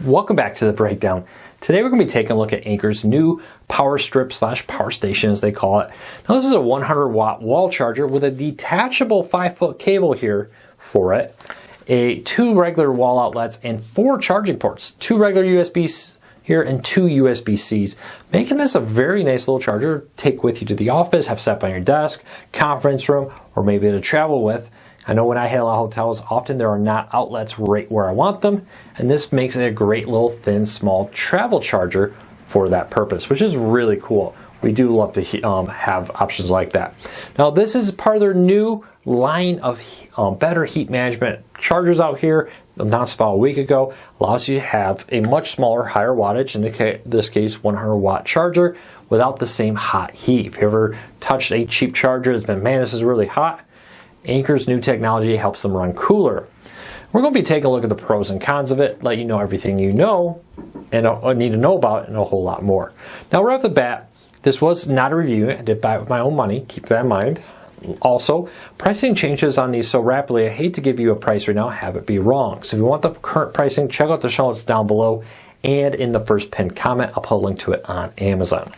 Welcome back to the breakdown. Today we're going to be taking a look at Anker's new power strip / power station as they call it. Now this is a 100 watt wall charger with a detachable 5-foot cable here for it, two regular wall outlets and 4 charging ports, 2 regular USBs here and 2 USB-Cs, making this a very nice little charger to take with you to the office, have set up on your desk, conference room, or maybe to travel with. I know when I hit a lot of hotels, often there are not outlets right where I want them, and this makes it a great little thin, small travel charger for that purpose, which is really cool. We do love to have options like that. Now this is part of their new line of better heat management chargers out here. Announced about a week ago, allows you to have a much smaller, higher wattage, in this case 100 watt charger, without the same hot heat. If you ever touched a cheap charger that's been, man, this is really hot, Anker's new technology helps them run cooler. We're going to be taking a look at the pros and cons of it, let you know everything you know and need to know about, and a whole lot more. Now right off the bat, this was not a review. I did buy it with my own money, keep that in mind. Also, pricing changes on these so rapidly, I hate to give you a price right now, have it be wrong. So if you want the current pricing, check out the show notes down below, and in the first pinned comment, I'll put a link to it on Amazon.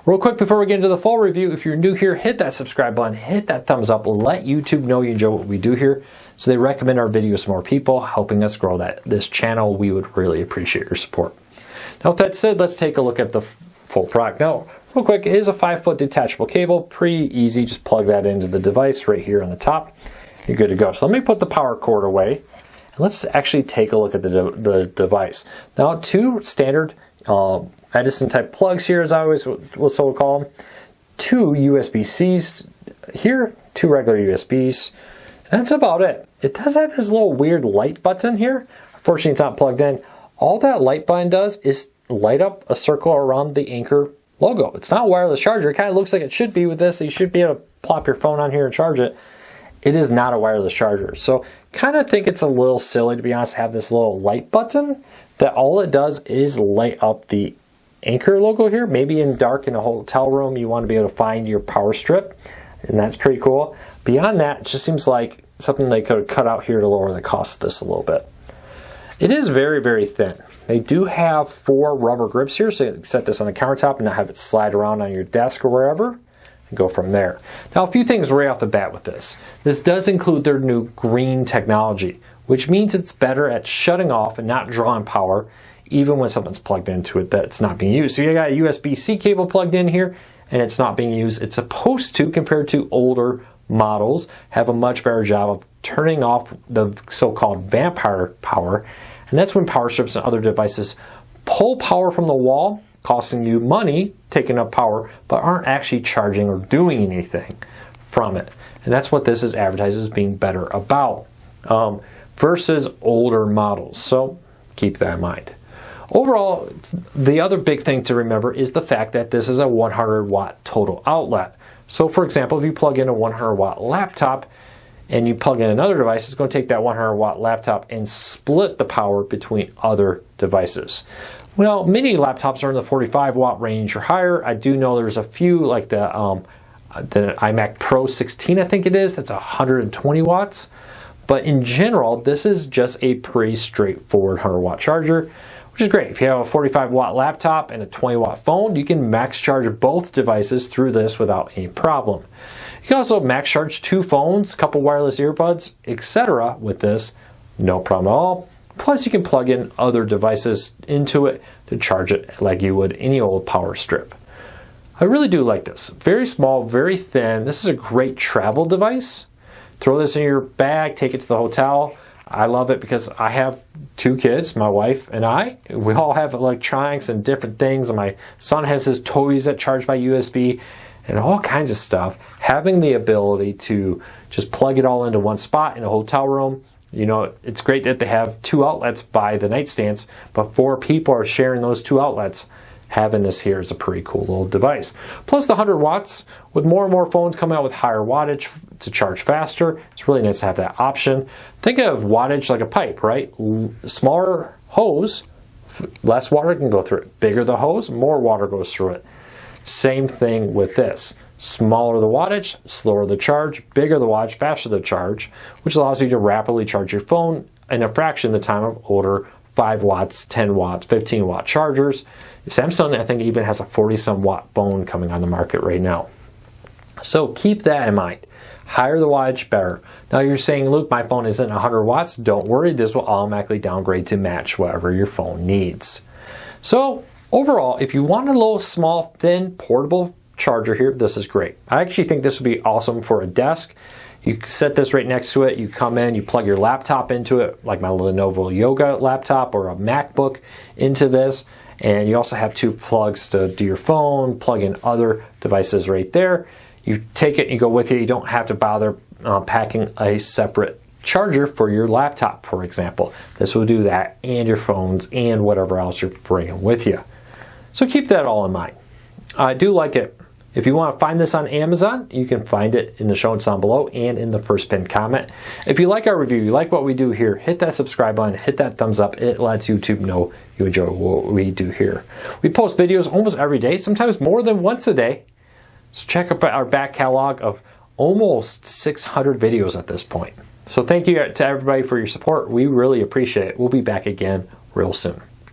Real quick before we get into the full review, if you're new here, hit that subscribe button, hit that thumbs up, let YouTube know you enjoy what we do here, so they recommend our videos to more people, helping us grow this channel. We would really appreciate your support. Now with that said, let's take a look at the full product. Now, real quick, it is a 5-foot detachable cable, pretty easy, just plug that into the device right here on the top, you're good to go. So let me put the power cord away, and let's actually take a look at the device. Now 2 standard Edison type plugs here, as I always will call them, 2 USB-Cs here, 2 regular USBs. That's about it. It does have this little weird light button here. Unfortunately, it's not plugged in. All that light button does is light up a circle around the Anker logo. It's not a wireless charger. It kind of looks like it should be with this. So you should be able to plop your phone on here and charge it. It is not a wireless charger. So kind of think it's a little silly, to be honest, to have this little light button that all it does is light up the Anker logo here. Maybe in dark in a hotel room you want to be able to find your power strip, and that's pretty cool. Beyond that, it just seems like something they could have cut out here to lower the cost of this a little bit. It is very, very thin. They do have 4 rubber grips here, so you can set this on the countertop and not have it slide around on your desk or wherever, and go from there. Now, a few things right off the bat with this. This does include their new green technology, which means it's better at shutting off and not drawing power, even when something's plugged into it that's not being used. So you got a USB-C cable plugged in here, and it's not being used. It's supposed to, compared to older models, have a much better job of turning off the so-called vampire power, and that's when power strips and other devices pull power from the wall, costing you money, taking up power, but aren't actually charging or doing anything from it. And that's what this is advertised as being better about, versus older models. So keep that in mind. Overall, the other big thing to remember is the fact that this is a 100 watt total outlet. So for example, if you plug in a 100 watt laptop and you plug in another device, it's going to take that 100 watt laptop and split the power between other devices. Well, many laptops are in the 45 watt range or higher. I do know there's a few, like the iMac Pro 16, I think it is, that's 120 watts. But in general, this is just a pretty straightforward 100 watt charger, which is great. If you have a 45 watt laptop and a 20 watt phone, you can max charge both devices through this without any problem. You can also max charge 2 phones, a couple wireless earbuds, etc. with this, no problem at all. Plus you can plug in other devices into it to charge it like you would any old power strip. I really do like this. Very small, very thin. This is a great travel device. Throw this in your bag, take it to the hotel. I love it because I have 2 kids, my wife and I. We all have electronics and different things, and my son has his toys that charge by USB and all kinds of stuff. Having the ability to just plug it all into one spot in a hotel room, you know, it's great that they have 2 outlets by the nightstands, but 4 people are sharing those 2 outlets. Having this here is a pretty cool little device. Plus the 100 watts, with more and more phones coming out with higher wattage to charge faster, it's really nice to have that option. Think of wattage like a pipe, right? Smaller hose, less water can go through it. Bigger the hose, more water goes through it. Same thing with this. Smaller the wattage, slower the charge, bigger the wattage, faster the charge, which allows you to rapidly charge your phone in a fraction of the time of older 5 watts, 10 watts, 15 watt chargers. Samsung, I think, even has a 40-some watt phone coming on the market right now. So keep that in mind. Higher the wattage, better. Now you're saying, Luke, my phone isn't 100 watts. Don't worry, this will automatically downgrade to match whatever your phone needs. So overall, if you want a little small, thin, portable charger here, this is great. I actually think this would be awesome for a desk. You set this right next to it, you come in, you plug your laptop into it, like my Lenovo Yoga laptop or a MacBook into this, and you also have 2 plugs to do your phone, plug in other devices right there. You take it and you go with you. You don't have to bother packing a separate charger for your laptop, for example. This will do that, and your phones and whatever else you're bringing with you. So keep that all in mind. I do like it. If you want to find this on Amazon, you can find it in the show notes down below and in the first pinned comment. If you like our review, you like what we do here, hit that subscribe button, hit that thumbs up. It lets YouTube know you enjoy what we do here. We post videos almost every day, sometimes more than once a day. So check out our back catalog of almost 600 videos at this point. So thank you to everybody for your support. We really appreciate it. We'll be back again real soon.